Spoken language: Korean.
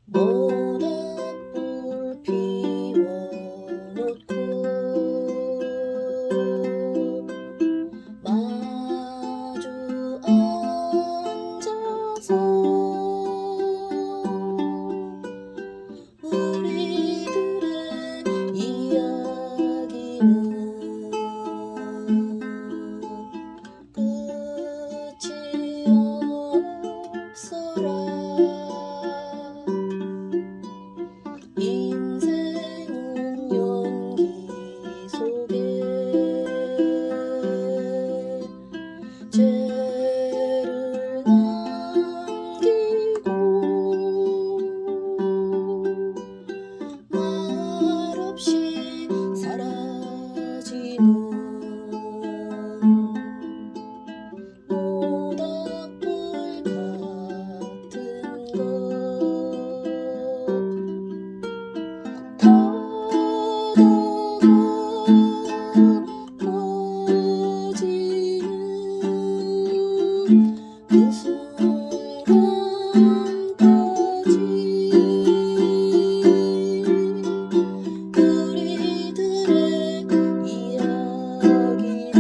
모닥불 피워놓고 마주 앉아서 우리들의 이야기는 끝이 없어라. 인생은 연기 속에 죄를 남기고 말없이 사라지는 모닥불 같은 것. 그 순간까지 우리들의 이야기는